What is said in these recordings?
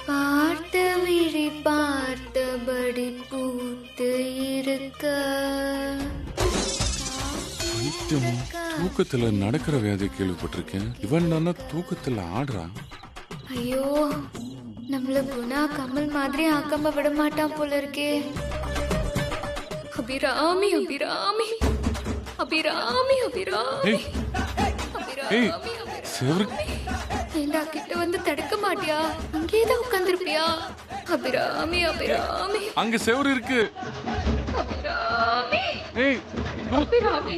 பார்த்த விழி பார்த்தபடி பூத்து இருக்க. தூக்கத்துல நடக்கிற வியாதி கேள்விப்பட்டிருக்கேன். இவன் தானே தூக்கத்துல ஆடுறான். ஐயோ, நம்மள குணா கமல் மாதிரி ஆக்காம விட மாட்டான் போல இருக்கே. அபிராமி அபிராமி அபிராமி அபிராமி அபிராமி ஏண்டா கிட்ட வந்து தடுக்க மாட்டியா? அங்கேதான் உட்கார்ந்திருப்பியா? அபிராமி அபிராமி அங்க செவரு இருக்கு. அபிராமி அபிராமி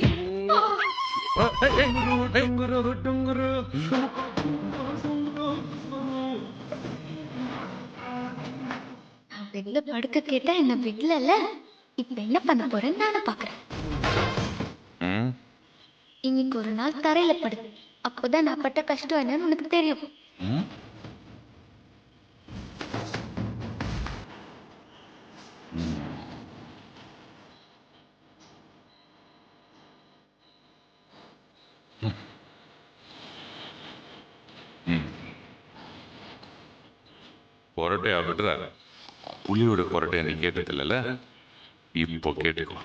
பெட்ல படுக்க கேட்டா என்ன விடல. இப்ப என்ன பண்ண போறேன்னு நானும் பாக்குறேன். இன்னைக்கு ஒரு நாள் தரையில படு, அப்போதான் நான் பட்ட கஷ்டம் என்னன்னு உனக்கு தெரியும். கொரட்டையா விடுற? புலியோட கொரட்டையா நீ கேட்டதில்ல, இப்போ கேட்டுக்கோ.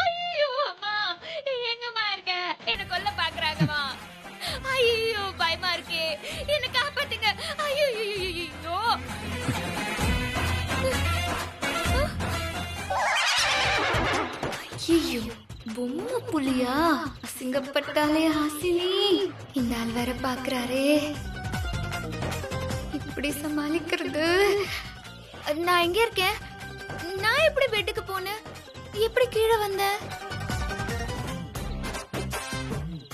ஐயோ அம்மா, எங்கம்மா இருக்க? என்ன கொல்ல பாக்குறாங்கம்மா. ஐயோ பயமா இருக்கே, என்ன காப்பாத்துங்க. ஐயோ ஐயோ ஐயோ, பொம்மை புலியா? அசிங்கப்பட்டாலே ஹாசினி. இந்த ஆள் வேற பாக்குறாரே, இப்படி சமாளிக்கிறது. நான் எங்க இருக்கேன்? நான் எப்படி பெட்டுக்கு போனேன்? எப்படி கீழே வந்த?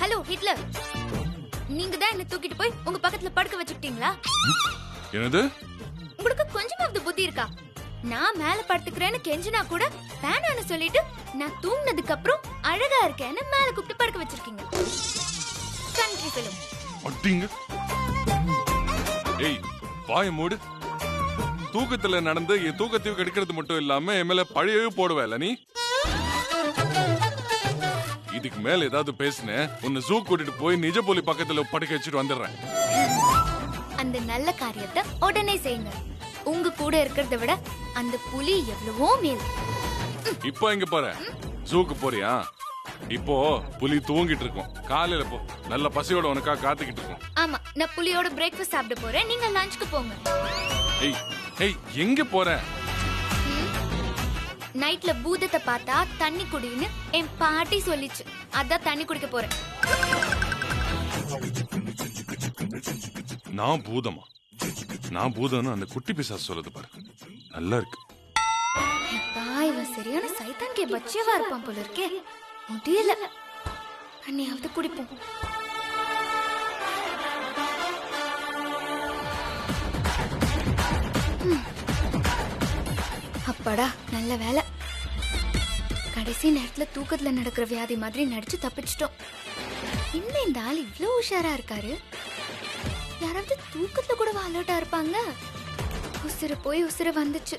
ஹலோ ஹிட்லர், நீங்க தான் என்ன தூக்கிட்டு போய் உங்க பக்கத்துல படுக்க வச்சுட்டீங்களா? என்னது? உங்களுக்கு கொஞ்சமாவது புத்தி இருக்கா? நான் மேல படுத்துக்கிறேன்னு கெஞ்சினா கூட வேணான்னு சொல்லிட்டு நான் தூங்கினதுக்கு அப்புறம் அழகா இருக்கேன்னு மேல கூப்பிட்டு படுக்க வச்சிருக்கீங்க. கண்ட்ரி ஃபிலிம் அடிங்க. ஏய், வாய மூடு. தூக்கத்துல நடந்து என் தூக்கத்தையும் கெடுக்கிறது மட்டும் இல்லாம என் மேல பழையவே போடுவேல நீ. இதுக்கு மேல ஏதாவது பேசுன உன்னை ஜூ கூட்டிட்டு போய் நிஜ போலி பக்கத்துல படுக்க வச்சுட்டு வந்துடுறேன். அந்த நல்ல காரியத்தை உடனே செய்யுங்க. உங்க கூட இருக்கிறத விட அந்த புலி எவ்வளவோ மேல். இப்போ எங்க போற? ஜூக்கு போறியா? இப்போ புலி தூங்கிட்டு இருக்கும். காலையில போ, நல்ல பசியோட உனக்கா காத்துக்கிட்டு இருக்கும். ஆமா, நான் புலியோட பிரேக்ஃபாஸ்ட் சாப்பிட போறேன். நீங்க லஞ்சுக்கு போங்க. ஏய் ஏய், எங்க போற? நைட்ல பூதத்தை பார்த்தா தண்ணி குடின்னு என் பாட்டி சொல்லிச்சு. அதான் தண்ணி குடிக்க போறேன். நான் பூதமா? நான் பூதம்னு அந்த குட்டி பிசாசு சொல்லுது பாரு, நல்லா இருக்கு. இவன் சரியான சைத்தான் கே பச்சையவா இருப்பான் போல இருக்கே. முடியல, தண்ணியாவது குடிப்போம். அப்பாடா, நல்ல வேலை. கடைசி நேரத்துல தூக்கத்துல நடக்கிற வியாதி மாதிரி நடிச்சு தப்பிச்சிட்டோம். இன்னும் இந்த ஆள் இவ்வளவு உஷாரா இருக்காரு. யாராவது தூக்கத்துல கூட அலர்ட்டா இருப்பாங்க. உசுறு போய் உசுறு வந்துச்சு.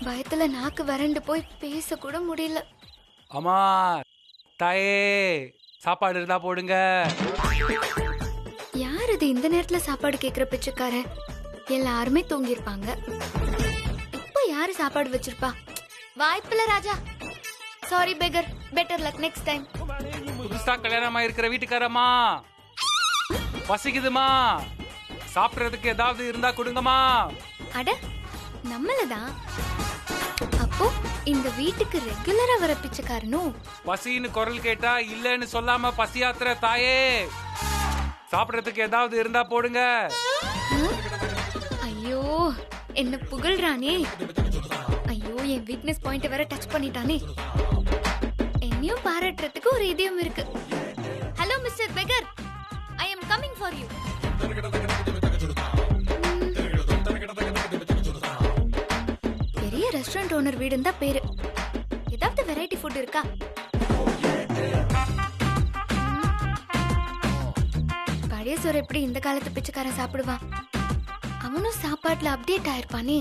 பயத்துல நாக்கு வறண்டு போய் பேச கூட முடியல. அம்மா தாயே, சாப்பாடு இருந்தா போடுங்க. யார் இது இந்த நேரத்துல சாப்பாடு கேக்குற பிச்சைக்கார? எல்லாருமே தூங்கிருப்பாங்க. இப்ப யாரு சாப்பாடு வச்சிருப்பா? வாய்ப்பில்ல ராஜா. Sorry beggar, better luck next time. புதுசா கல்யாணமா இருக்கிற வீட்டுக்காரம்மா, பசிக்குதுமா, சாப்பிடறதுக்கு ஏதாவது இருந்தா கொடுங்கம்மா. அட, நம்மளதான். அப்போ இந்த வீட்டுக்கு ரெகுலரா வர பிச்சைக்காரனும் பசின்னு குரல் கேட்டா இல்லன்னு சொல்லாம பசியாத்துற தாயே, சாப்பிடறதுக்கு ஏதாவது இருந்தா போடுங்க. ஐயோ, என்ன புகழ்றானே. ஐயோ, என் வீக்னஸ் பாயிண்ட் வேற டச் பண்ணிட்டானே. என்னையும் பாராட்டுறதுக்கு ஒரு இதயம் இருக்கு. Hello mister beggar, I am coming for you. பெரிய ரெஸ்டாரண்ட் ஓனர் வீடுன்னு தான் பேரு. ஏதாவது வெரைட்டி ஃபுட் இருக்கா? பழைய சோறு எப்படி இந்த காலத்து பிச்சைக்காரன் சாப்பிடுவான்? அவனும் சாப்பாட்டுல அப்டேட் ஆயிருப்பானே.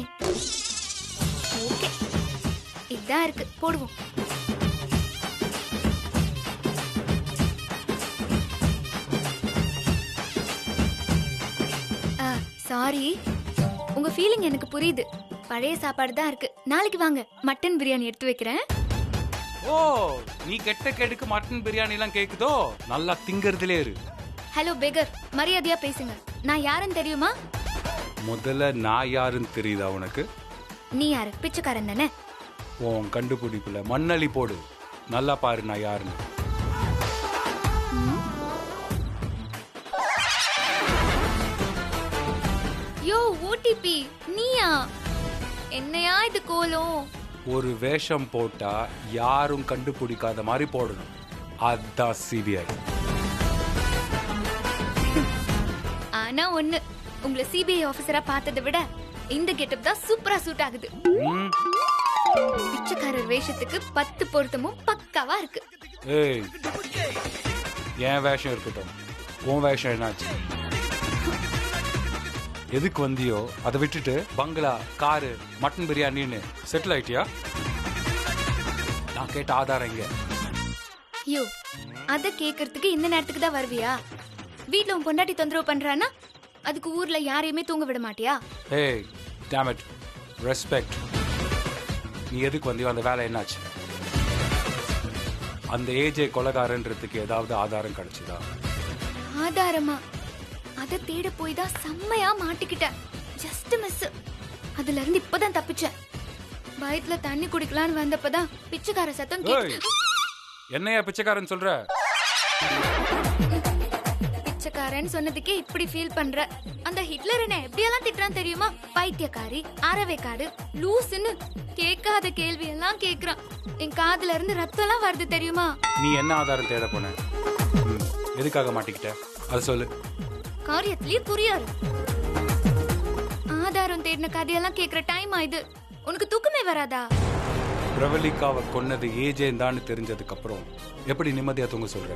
ஓகே, இதான் இருக்கு, போடுவோம். சாரி, உங்க ஃபீலிங் எனக்கு புரியுது. பழைய சாப்பாடு தான் இருக்கு. நாளைக்கு வாங்க, மட்டன் பிரியாணி எடுத்து வைக்கிறேன். ஓ, நீ கெட்ட கேடுக்கு மட்டன் பிரியாணி எல்லாம் கேக்குதோ? நல்லா திங்கறதுலே இரு. ஹலோ பெகர், மரியாதையா பேசுங்க. நான் யாருன்னு தெரியுமா? முதல்ல நான் யாருன்னு தெரியுதா உனக்கு? நீ யாரு? பிச்சைக்காரன் தானே? உன் கண்டுபிடிப்புல மண்ணலி போடு. நல்லா பாரு நான் யாருன்னு. யோ ஓடிபி, நீயா? என்னையா இது கோலம்? ஒரு வேஷம் போட்டா யாரும் கண்டுபிடிக்காத மாதிரி போடணும். அதான் சிபிஐ. ஆனா ஒண்ணு, உங்களை சிபிஐ ஆபீசரா பார்த்ததை விட இந்த கெட்டப் தான் சூப்பரா சூட் ஆகுது. பிச்சைக்காரர் வேஷத்துக்கு 10 பொருத்தமும் பக்காவா இருக்கு. ஏய், என் வேஷம் இருக்கட்டும், உன் வேஷம் என்னாச்சு? எதுக்கு வந்தியோ அதை விட்டுட்டு பங்களா, காரு, மட்டன் பிரியாணின்னு செட்டில் ஆயிட்டியா? நான் கேட்ட ஆதாரம் எங்க? யோ, அத கேக்குறதுக்கு இந்த நேரத்துக்கு தான் வருவியா? வீட்ல உன் பொண்டாட்டி தொந்தரவு பண்றானா அதுக்கு ஊர்ல யாரையுமே தூங்க விட மாட்டியா? ஏய், damn it, ரெஸ்பெக்ட். நீ எதுக்கு வந்தியோ அந்த வேலை என்னாச்சு? அந்த ஏஜே கொலைகாரன்றதுக்கு ஏதாவது ஆதாரம் கிடைச்சதா? ஆதாரமா? அத தேட போய் தான் செம்மையா மாட்டிக்கிட்டேன். Just miss. அதுல இருந்து இப்பதான் தப்பிச்சேன். வயித்துல தண்ணி குடிக்கலான்னு வந்தப்பதான் பிச்சைக்கார சத்தம் கேட்டு. என்னையா பிச்சைக்காரன் சொல்ற? பிச்சைக்காரன் சொன்னதுக்கே இப்படி ஃபீல் பண்ற? அந்த ஹிட்லர் என்ன எப்படியெல்லாம் திட்டுறான் தெரியுமா? பைத்தியக்காரி, அறவைக்காடு, லூசுன்னு கேட்காத கேள்வி எல்லாம் கேக்குறான். என் காதுல இருந்து ரத்தம் எல்லாம் வருது தெரியுமா? நீ என்ன ஆதாரம் தேட போன? எதுக்காக மாட்டிக்கிட்ட அது சொல்லு. காரியத்திலேயே புரியாது. ஆதாரம் தேடின கதையெல்லாம் கேக்குற டைம் ஆயுது. உனக்கு தூக்கமே வராதா? பிரவலிகாவை கொன்னது ஏஜேன் தான் தெரிஞ்சதுக்கு அப்புறம் எப்படி நிம்மதியா தூங்க சொல்ற?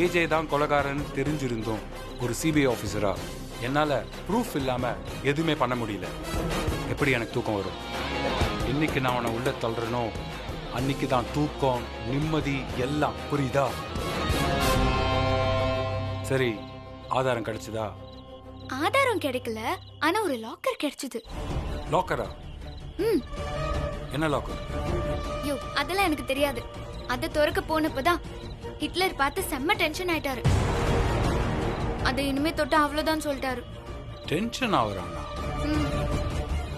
ஏஜே தான் கொலைகாரன் தெரிஞ்சிருந்தோம் ஒரு சிபிஐ ஆபீசரா என்னால ப்ரூஃப் இல்லாம எதுவுமே பண்ண முடியல. எப்படி எனக்கு தூக்கம் வரும்? இன்னைக்கு நான் அவனை உள்ள தள்ளுறனோ அன்னைக்கு தான் தூக்கம், நிம்மதி எல்லாம். புரியுதா? சரி, ஆதாரம் கிடைச்சதா? ஆதாரம் கிடைக்கல, ஆனா ஒரு லாக்கர் கிடைச்சது. லாக்கரா? என்ன லாக்கர்? யோ, அதெல்லாம் எனக்கு தெரியாது. அத திறக்க போனப்பதான் ஹிட்லர் பார்த்து செம்ம டென்ஷன் ஆயிட்டாரு. அது இனிமே தொட்டா அவ்வளவுதான் சொல்லிட்டாரு. டென்ஷன் ஆகுறானா?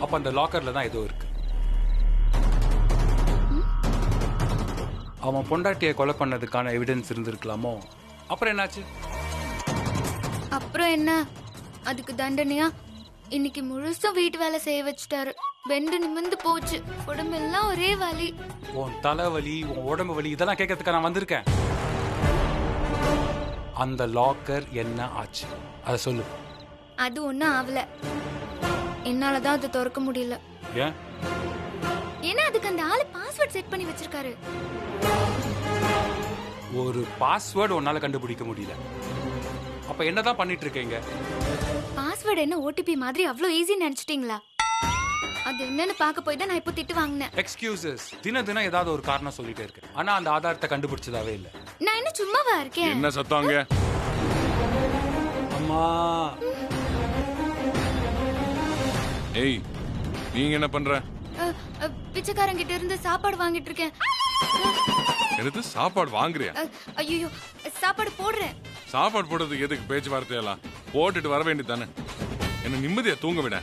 அப்ப அந்த லாக்கர்ல தான் ஏதோ இருக்கு. அவன் பொண்டாட்டியை கொலை பண்ணதுக்கான எவிடன்ஸ் இருந்திருக்கலாமோ? அப்புறம் என்னாச்சு? அப்புறம் என்ன, அதுக்கு தண்டனையா இன்னைக்கு முழுசும் வீட்டு வேலை செய்ய வச்சுட்டாரு. பெண்டு நிமிந்து போச்சு, உடம்பெல்லாம் ஒரே வலி. உன் தலைவலி, உன் உடம்பு வலி இதெல்லாம் கேட்கறதுக்கு நான் வந்திருக்கேன். அந்த லாக்கர் என்ன ஆச்சு அதை சொல்லு. அது ஒண்ணும் ஆகல. என்னாலதான் அதை திறக்க முடியல. ஏன்? ஏன்னா அதுக்கு அந்த ஆளு பாஸ்வேர்ட் செட் பண்ணி வச்சிருக்காரு. ஒரு பாஸ்வேர்டு உன்னால கண்டுபிடிக்க முடியல. அப்ப என்னதான் பண்ணிட்டு இருக்கீங்க? பாஸ்வேர்ட் என்ன ஓடிபி மாதிரி அவ்ளோ ஈஸி நினைச்சிட்டீங்களா? அது என்னன்னு பார்க்க போய் தான் நான் இப்போ திட்டு வாங்கினேன். எக்ஸ்கியூசஸ். தினம் ஏதாவது ஒரு காரணம் சொல்லிட்டே இருக்கு. ஆனா அந்த ஆதாரத்தை கண்டுபிடிச்சதாவே இல்ல. நான் என்ன சும்மாவா இருக்கேன்? என்ன சத்தம் அங்க? அம்மா. ஏய், நீங்க என்ன பண்ற? பிச்சைக்காரங்க கிட்ட இருந்து சாப்பாடு வாங்கிட்டு இருக்கேன். எடுத்து சாப்பாடு வாங்குறியா? ஐயோ, சாப்பாடு போடுறேன். சாப்பாடு போடுறதுக்கு எதுக்கு பேச்சுவார்த்தையெல்லாம்? போட்டுட்டு வர வேண்டியதானே. என்ன நிம்மதியா தூங்க விட.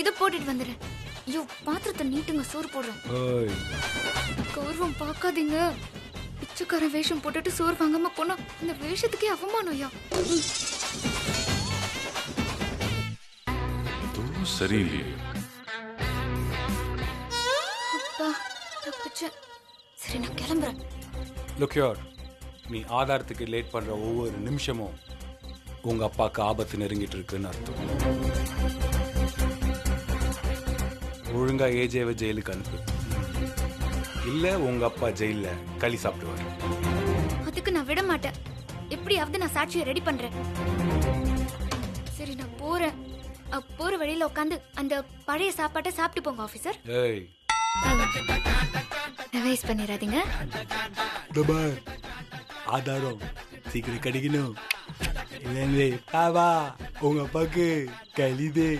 இத போட்டுட்டு வந்துடுறேன். ஐயோ, பாத்திரத்தை நீட்டுங்க, சோறு போடுறேன். கௌரவம் பார்க்காதீங்க. பிச்சைக்கார வேஷம் போட்டுட்டு சோறு வாங்காம போனா இந்த வேஷத்துக்கே அவமானம்யா. சரியில்லையே. அப்பா, தப்பிச்சேன். சரி, நான் கிளம்புறேன். லுக் ஹியர், நீ ஆதாரத்துக்கு லேட் பண்ற ஒவ்வொரு நிமிஷமும் உங்க அப்பாக்கு ஆபத்து நெருங்கிட்டு இருக்குன்னு அர்த்தம். ஒழுங்கா ஏஜேவை ஜெயிலுக்கு அனுப்பு. இல்ல உங்க அப்பா ஜெயில களி சாப்பிடுவாரு. அதுக்கு நான் விட மாட்டேன். எப்படியாவது நான் சாட்சியை ரெடி பண்றேன். சரி நான் போறேன். போற வழியில உட்காந்து அந்த பழைய சாப்பாட்டை சாப்பிட்டு போங்க ஆபீசர். ஏய் வேஸ்ட் பண்ணிடாதீங்க. ஆதாரம் சீக்கிரம் கிடைக்கணும். இல்லைங்களே பாவா உங்க அப்பாக்கு கலிதே.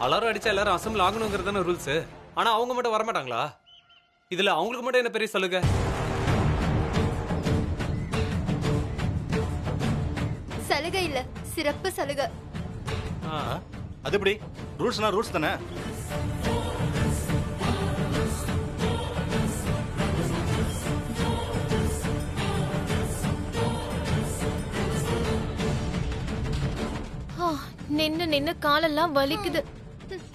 அலாரம் அடிச்சா எல்லாரும் அசம்பிள் ஆகணுங்கிறது தானே ரூல்ஸ். ஆனா அவங்க மட்டும் வரமாட்டாங்களா? இதுல அவங்களுக்கு மட்டும் என்ன பெரிய சலுகை? சலுகை இல்ல, சிறப்பு சலுகை. அது எப்படி? ரூல்ஸ்னா ரூல்ஸ் தானே. நின்னு நின்னு காலெல்லாம் வலிக்குது.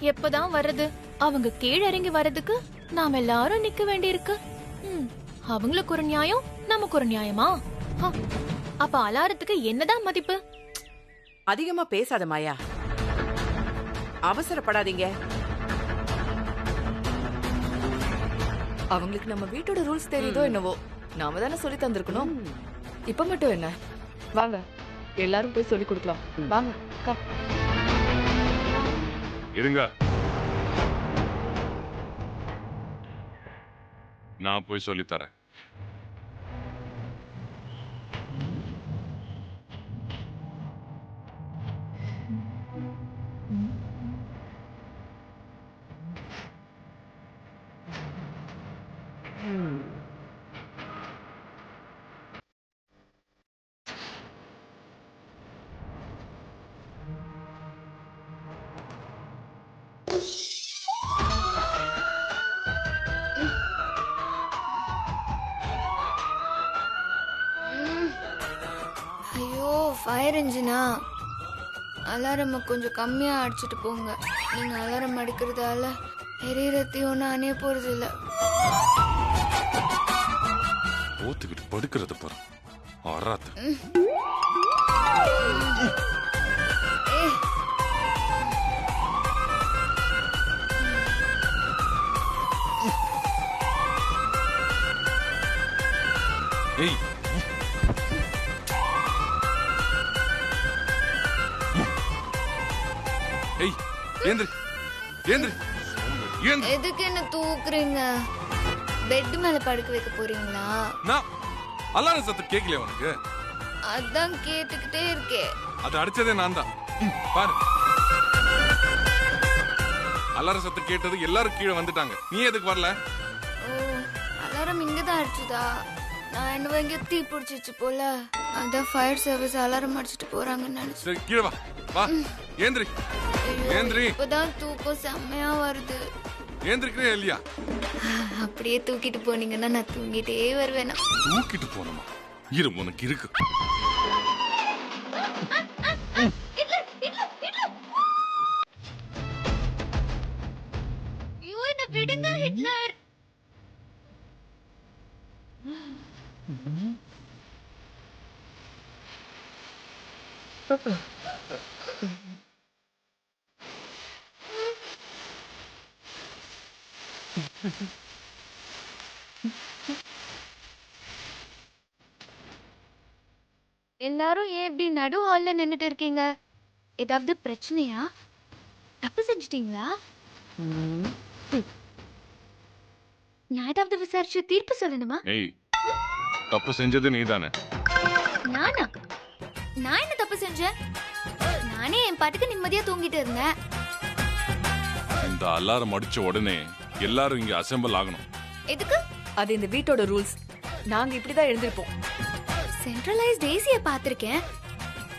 எப்பதான் வர்றது? அவங்க கீழ இறங்கி வர்றதுக்கு நாம எல்லாரும் நிக்க வேண்டியிருக்கு. அவங்களுக்கு ஒரு நியாயம், நமக்கு ஒரு நியாயமா? அப்ப அலாரத்துக்கு என்னதான் மதிப்பு? அதிகமா பேசாத மாயா, அவசரப்படாதீங்க. அவங்களுக்கு நம்ம வீட்டோட ரூல்ஸ் தெரியுதோ என்னவோ, நாம தானே சொல்லி தந்திருக்கணும். இப்ப மட்டும் என்ன, வாங்க எல்லாரும் போய் சொல்லி கொடுக்கலாம். வாங்க கம். இருங்க, நான் போய் சொல்லி தரேன். ஐயோ, ஃபயர் இன்ஜினா? அலாரம் கொஞ்சம் கம்மியா அடிச்சுட்டு போங்க. நீங்க அலாரம் அடிக்கிறதால எரியறதையும் நானே போறது இல்ல. ஓத்துக்கிட்டு படுக்கிறது பாரு, வராது. ஏய், ஏய், ஏந்திரி ஏந்திரி ஏந்திரி. எதுக்கு என்ன தூக்குறீங்க? பெட் மேல படுக்க வைக்க போறீங்களா? நான் அலாரம் சத்தம் கேட்கல உனக்கு? அதான் கேட்டுக்கிட்டே இருக்கே. அது அடிச்சதே நான் தான். பாரு, அலாரம் சத்தம் கேட்டது எல்லாரும் கீழே வந்துட்டாங்க. நீ எதுக்கு வரல? ஓ, அலாரம் இங்கதான் அடிச்சுதா? நான் என்ன இங்க தீ பிடிச்சிச்சு போல. அதான் ஃபயர் சர்வீஸ் அலாரம் அடிச்சுட்டு போறாங்கன்னு நினைச்சேன். சரி, கீழே வா வா. ஏந்திரி ஏந்திரி. இப்பதான் தூக்கம் செம்மையா வருது. ஏந்திரிக்கிறே இல்லையா? அப்படியே தூக்கிட்டு போனீங்கன்னா நான் தூங்கிட்டே வருவேனா? தூக்கிட்டு போனோமா? இரு, உனக்கு இருக்கு. விடுங்க ஹிட்லர். எல்லாரும் ஏன் இப்படி நடு ஹால்ல நின்னுட்டு இருக்கீங்க? ஏதாவது பிரச்சனையா? தப்பு செஞ்சிட்டீங்களா? நான் ஏதாவது விசாரிச்சு தீர்ப்பு சொல்லணுமா? ஏய், தப்பு செஞ்சது நீதானே. நானா? நான் என்ன தப்பு செஞ்சேன்? நானே என் பாட்டுக்கு நிம்மதியா தூங்கிட்டு இருந்தேன். இந்த அலாரம் அடிச்ச உடனே எல்லாரும் இங்க அசெம்பிள் ஆகணும். எதுக்கு? அது இந்த வீட்டோட ரூல்ஸ். நாங்க இப்படிதான் எழுந்திருப்போம். சென்ட்ரலைஸ்ட் ஏசிய பாத்திருக்கேன்.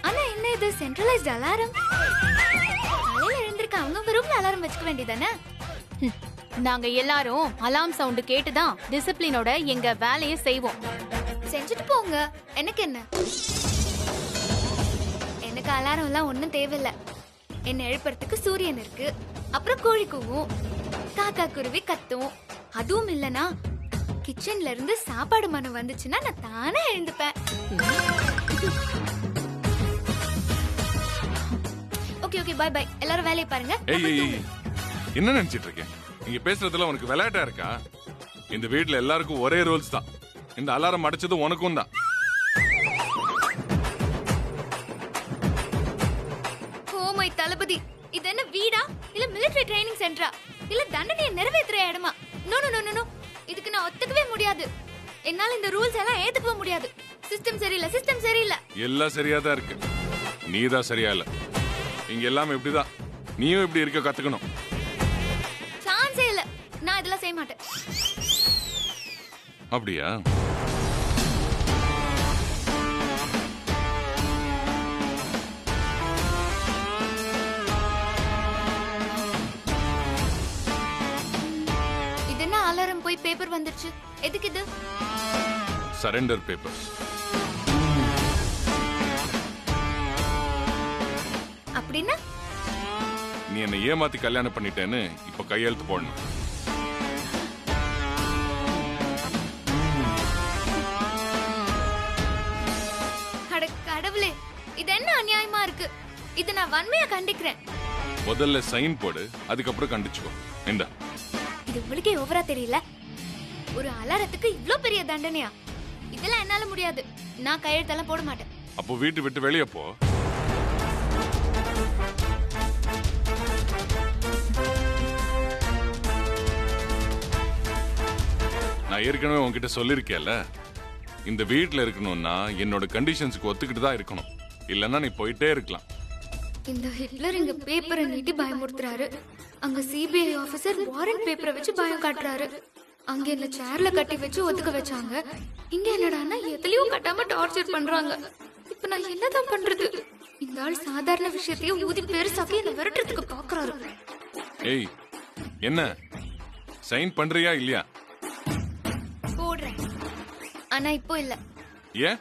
ஆனா என்ன இது சென்ட்ரலைஸ்ட் அலாரம்? காலையில எழுந்திருக்க அவங்க ரூம்ல அலாரம் வச்சுக்க வேண்டியதானே? நாங்க எல்லாரும் அலாம் சவுண்ட் கேட்டுதான் டிசிப்ளினோட எங்க வேலையை செய்வோம். செஞ்சுட்டு போங்க, எனக்கு என்ன? எனக்கு அலாரம் எல்லாம் ஒண்ணும் தேவையில்ல. என்ன எழுப்புறதுக்கு சூரியன் இருக்கு, அப்புறம் கோழி கூவும், காக்கா குருவி கத்தும். அதுவும் இல்லனா கிச்சன்ல இருந்து சாப்பாடு மனம் வந்துச்சுன்னா நான் தானே எழுந்துப்பேன். Okay okay, bye bye. எல்லாரும் வேலையை பாருங்க. ஏய் என்ன நினைச்சிட்டு இருக்கேன்? நீங்க பேசுறதுல உனக்கு விளையாட்டா இருக்கா? இந்த வீட்ல எல்லாருக்கும் ஒரே ரூல்ஸ் தான். இந்த அலாரம் அடிச்சது உனக்கும் தான். ஓ மை தளபதி, இது என்ன வீடா இல்ல மிலிட்டரி ட்ரைனிங் சென்டரா இல்ல தண்டனையை நிறைவேற்றுற இடமா? நோ நோ நோ நோ, இதுக்கு நான் ஒத்துக்கவே முடியாது. என்னால இந்த ரூல்ஸ் எல்லாம் ஏத்துக்க முடியாது. சிஸ்டம் சரியில்லை, சிஸ்டம் சரியில்லை. எல்லாம் சரியா தான் இருக்கு, நீதான் சரியா இல்ல. இங்க எல்லாமே இப்படிதான், நீயும் இப்படி இருக்க கத்துக்கணும். சான்ஸே இல்ல, நான் இதெல்லாம் செய்ய மாட்டேன். அப்படியா? இது என்ன அலாரம் போய் பேப்பர் வந்துருச்சு? எதுக்கு இது? Surrender papers. அப்படின்னா நீ என்ன ஏமாத்தி கல்யாணம் பண்ணிட்டேன்னு இப்ப கையெழுத்து போடணும். அட கடவுளே, இது என்ன அநியாயமா இருக்கு? இது நான் வன்மையா கண்டிக்கிறேன். முதல்ல சைன் போடு, அதுக்கப்புறம் கண்டிச்சுக்கோ. இந்த இது உங்களுக்கே ஓவரா தெரியல? ஒரு அலாரத்துக்கு இவ்ளோ பெரிய தண்டனையா? இதெல்லாம் என்னால முடியாது. நான் கையெழுத்தெல்லாம் போட மாட்டேன். அப்போ வீட்டு விட்டு வெளியே போ. நான் ஏற்கனவே உன்கிட்ட சொல்லிருக்கேன்ல, இந்த வீட்ல இருக்கணும்னா என்னோட கண்டிஷன்ஸ்க்கு ஒத்துக்கிட்டு தான் இருக்கணும். இல்லன்னா நீ போயிட்டே இருக்கலாம். இந்த ஹிட்லர் இங்க பேப்பரை நீட்டி பயமுறுத்துறாரு. அங்க சிபிஐ ஆபீசர் வாரண்ட் பேப்பரை வச்சு பயம் காட்டுறாரு. அங்க என்ன சேர்ல கட்டி வச்சு ஒத்துக்க வச்சாங்க. இங்க என்னடான்னா எதுலயும் கட்டாம டார்ச்சர் பண்றாங்க. இப்ப நான் என்னதான் பண்றது? இந்த ஆள் சாதாரண விஷயத்தையும் ஊதி பெருசாக்கி என்ன விரட்டுறதுக்கு பாக்குறாரு. ஏய், என்ன சைன் பண்றியா இல்லையா? போடுறேன், ஆனா இப்போ இல்ல. ஏன்?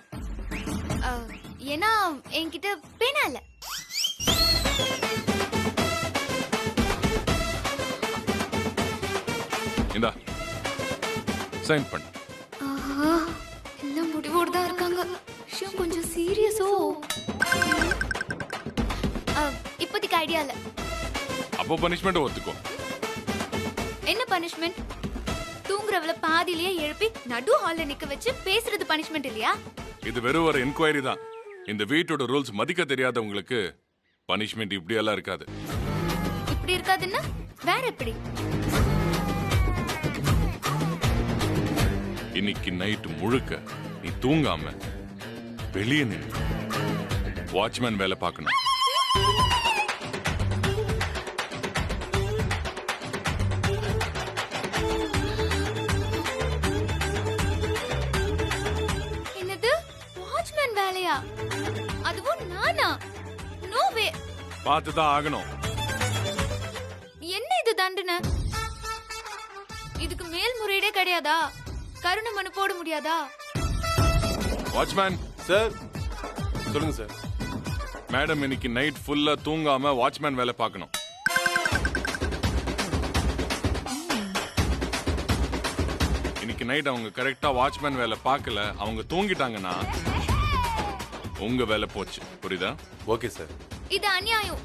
ஏன்னா என்கிட்ட பேனா இல்ல. இந்தா சைன் பண்ணு. எல்லாம் முடிவோடு தான் இருக்காங்க. விஷயம் கொஞ்சம் சீரியஸோ? இப்போதைக்கு ஐடியா இல்ல. அப்போ பனிஷ்மெண்ட் ஒத்துக்கோ. என்ன பனிஷ்மெண்ட்? தூங்குறவள பாதியிலேயே எழுப்பி நடு ஹால்ல நிக்க வச்சு பேசுறது பனிஷ்மெண்ட் இல்லையா? இது வெறும் ஒரு என்கொயரி தான். இந்த வீட்டோட ரூல்ஸ் மதிக்க தெரியாதவங்களுக்கு பனிஷ்மெண்ட் இப்படி எல்லாம் இருக்காது. இப்படி இருக்காதுன்னா வேற எப்படி? இன்னைக்கு நைட் முழுக்க நீ தூங்காம வெளியே நின்று வாட்ச்மேன் வேலை பார்க்கணும். என்னது வாட்ச்மேன் வேலையா? அதுவும் நானா? No way. பார்த்து தான் ஆகணும். என்ன இது தண்டனை? இதுக்கு மேல்முறையீடே கிடையாதா? கருணை மனு போட முடியாதா? வாட்ச்மேன் சார் சொல்லுங்க சார். மேடம் இன்னைக்கு நைட் ஃபுல்லா தூங்காம வாட்ச்மேன் வேலை பார்க்கணும். இன்னைக்கு நைட் அவங்க கரெக்டா வாட்ச்மேன் வேலை பார்க்கல, அவங்க தூங்கிட்டாங்கன்னா உங்க வேலை போச்சு. புரியுதா? Okay sir. இது அநியாயம்.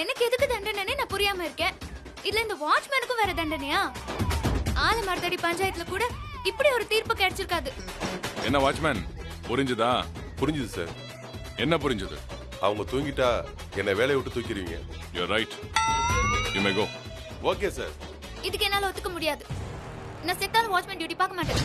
எனக்கு எதுக்கு தண்டனை நான் புரியாம இருக்கேன். இதுல இந்த வாட்ச்மேனுக்கும் வேற தண்டனையா? ஆலமரத்தடி பஞ்சாயத்துல கூட இப்படி ஒரு தீர்ப்பு கிடைச்சிருக்காது. என்ன வாட்ச்மேன், புரிஞ்சுதா? புரிஞ்சுது சார். என்ன புரிஞ்சது? அவங்க தூங்கிட்டா என்னை வேலையை விட்டு தூக்கிடுவீங்க. You right, you may go. Okay sir. இதுக்கு என்னால ஒத்துக்க முடியாது. நான் செத்தாலும் வாட்ச்மேன் டியூட்டி பார்க்க மாட்டேன்.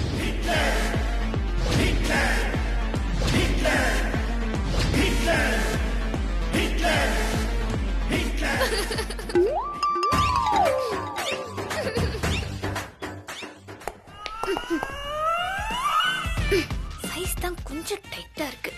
சைஸ் தான் கொஞ்சம் டைட்டா இருக்கு.